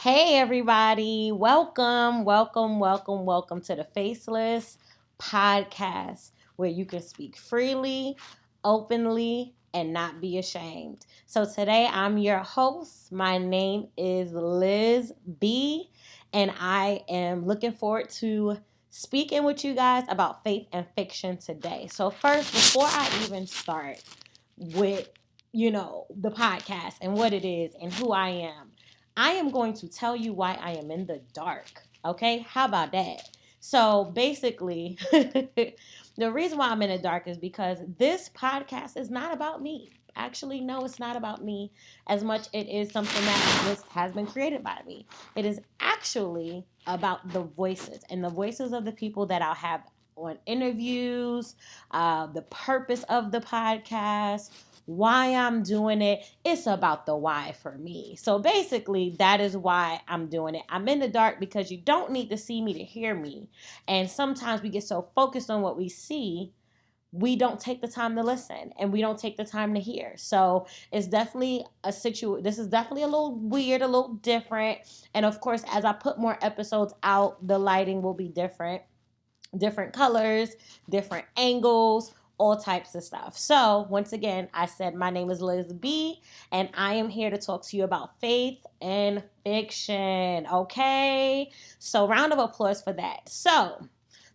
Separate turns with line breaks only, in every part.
Hey, everybody. Welcome to the Faceless Podcast, where you can speak freely, openly, and not be ashamed. So, today I'm your host. My name is Liz B, and I am looking forward to speaking with you guys about faith and fiction today. So, first, before I even start with the podcast and what it is and who I am going to tell you why I am in the dark. Okay? How about that? So basically, the reason why I'm in the dark is because this podcast is not about me. Actually, no, it's not about me as much. It is something that has been created by me. It is actually about the voices and the voices of the people that I'll have on interviews, the purpose of the podcast, why I'm doing it. It's about the why for me. So basically, that is why I'm doing it. I'm in the dark because you don't need to see me to hear me. And sometimes we get so focused on what we see, we don't take the time to listen and we don't take the time to hear. So it's definitely this is definitely a little weird, a little different. And of course, as I put more episodes out, the lighting will be different colors, different angles, all types of stuff. So, once again, I said my name is Liz B, and I am here to talk to you about faith and fiction. Okay? So, round of applause for that. So,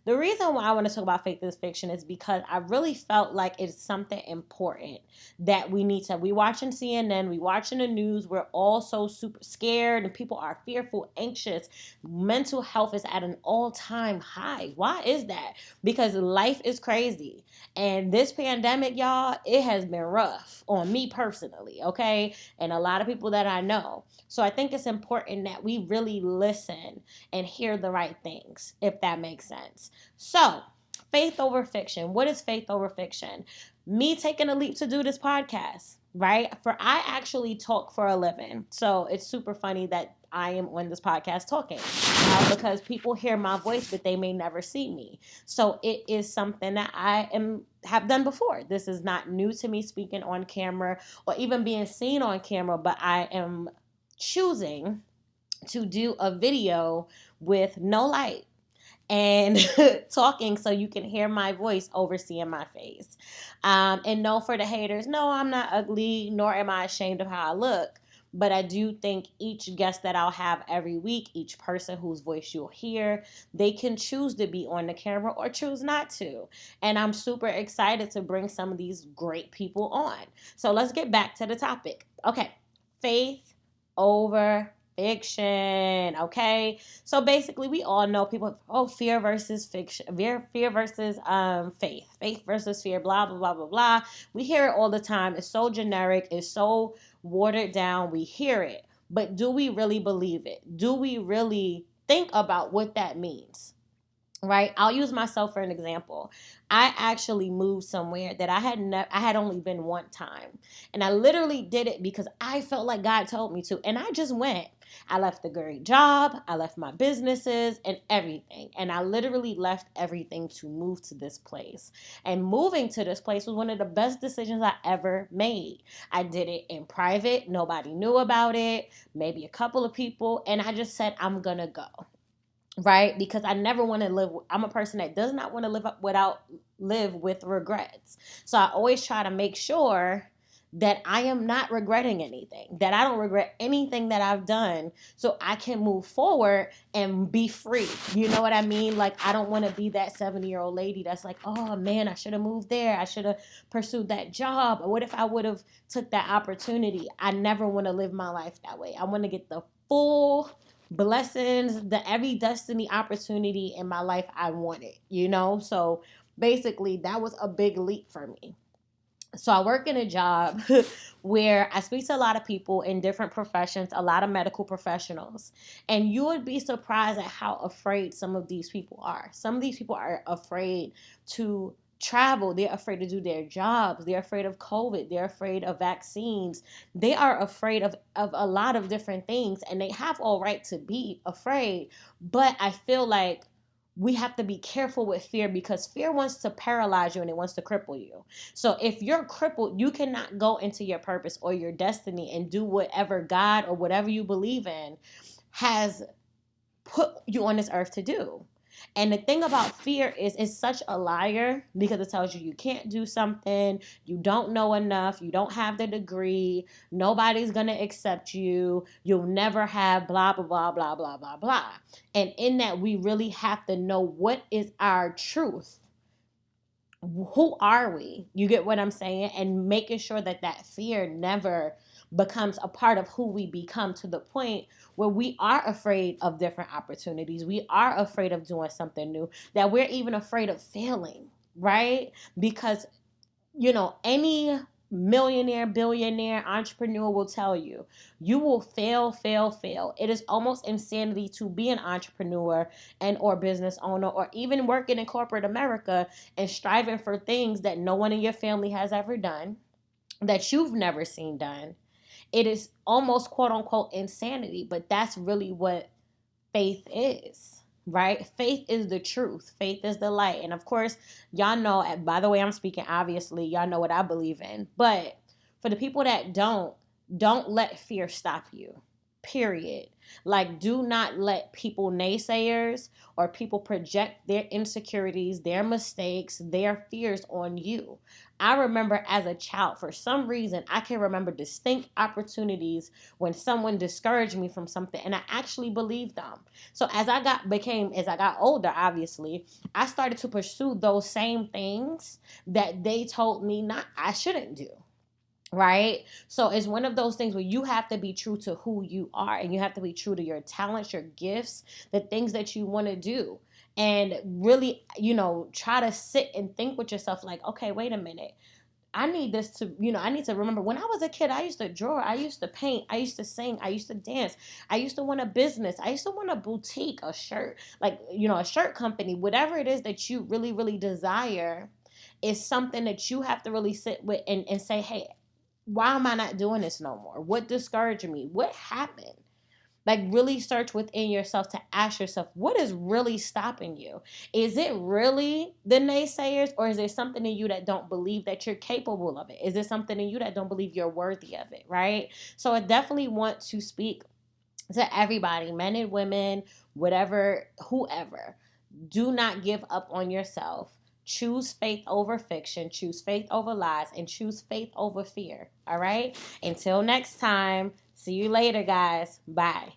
the reason why I want to talk about faith and fiction is because I really felt like it's something important that we need to. We watching CNN, we watching the news. We're all so super scared, and people are fearful, anxious. Mental health is at an all-time high. Why is that? Because life is crazy, and this pandemic, y'all, it has been rough on me personally. Okay, and a lot of people that I know. So I think it's important that we really listen and hear the right things, if that makes sense. So, faith over fiction. What is faith over fiction? Me taking a leap to do this podcast, right? For I actually talk for a living. So, it's super funny that I am on this podcast talking because people hear my voice, but they may never see me. So, it is something that have done before. This is not new to me speaking on camera or even being seen on camera, but I am choosing to do a video with no light and talking so you can hear my voice over seeing my face. And no, for the haters, no, I'm not ugly, nor am I ashamed of how I look. But I do think each guest that I'll have every week, each person whose voice you'll hear, they can choose to be on the camera or choose not to. And I'm super excited to bring some of these great people on. So let's get back to the topic. Okay, faith over fiction. Okay, so basically we all know people, fear versus fiction, fear versus faith versus fear, blah blah blah blah blah. We hear it all the time. It's so generic, it's so watered down. We hear it, but do we really believe it? Do we really think about what that means? Right? I'll use myself for an example. I actually moved somewhere that I had only been one time. And I literally did it because I felt like God told me to. And I just went. I left a great job. I left my businesses and everything. And I literally left everything to move to this place. And moving to this place was one of the best decisions I ever made. I did it in private. Nobody knew about it. Maybe a couple of people. And I just said, I'm going to go. Right? Because I never want to I'm a person that does not want to live with regrets. So I always try to make sure that I am not regretting anything, that I don't regret anything that I've done, so I can move forward and be free. You know what I mean? Like, I don't want to be that 70-year-old lady that's like, oh man, I should have moved there. I should have pursued that job. Or what if I would have took that opportunity? I never want to live my life that way. I want to get the full blessings, every destiny opportunity in my life I wanted, So basically that was a big leap for me. So I work in a job where I speak to a lot of people in different professions, a lot of medical professionals. And you would be surprised at how afraid some of these people are. Some of these people are afraid to travel. They're afraid to do their jobs. They're afraid of COVID. They're afraid of vaccines. They are afraid of a lot of different things. And they have all right to be afraid. But I feel like we have to be careful with fear because fear wants to paralyze you and it wants to cripple you. So if you're crippled, you cannot go into your purpose or your destiny and do whatever God or whatever you believe in has put you on this earth to do. And the thing about fear is it's such a liar because it tells you you can't do something, you don't know enough, you don't have the degree, nobody's going to accept you, you'll never have blah, blah, blah, blah, blah, blah, blah. And in that, we really have to know what is our truth. Who are we? You get what I'm saying? And making sure that that fear never becomes a part of who we become, to the point where we are afraid of different opportunities. We are afraid of doing something new, that we're even afraid of failing, right? Because, any millionaire, billionaire, entrepreneur will tell you, you will fail, fail, fail. It is almost insanity to be an entrepreneur and or business owner, or even working in corporate America and striving for things that no one in your family has ever done, that you've never seen done. It is almost quote unquote insanity, but that's really what faith is, right? Faith is the truth. Faith is the light. And of course, y'all know, by the way I'm speaking, obviously, y'all know what I believe in. But for the people that don't let fear stop you. Period. Like, do not let people, naysayers, or people project their insecurities, their mistakes, their fears on you. I remember as a child, for some reason, I can remember distinct opportunities when someone discouraged me from something, and I actually believed them. So as I got older, obviously, I started to pursue those same things that they told me I shouldn't do. Right? So it's one of those things where you have to be true to who you are, and you have to be true to your talents, your gifts, the things that you want to do. And really, try to sit and think with yourself like, okay, wait a minute. I need to remember when I was a kid, I used to draw, I used to paint, I used to sing, I used to dance, I used to want a business, I used to want a boutique, a shirt, like, a shirt company, whatever it is that you really, really desire is something that you have to really sit with and say, hey, why am I not doing this no more? What discouraged me? What happened? Like, really search within yourself to ask yourself, what is really stopping you? Is it really the naysayers, or is there something in you that don't believe that you're capable of it? Is there something in you that don't believe you're worthy of it, right? So I definitely want to speak to everybody, men and women, whatever, whoever. Do not give up on yourself. Choose faith over fiction, choose faith over lies, and choose faith over fear. All right? Until next time, see you later, guys. Bye.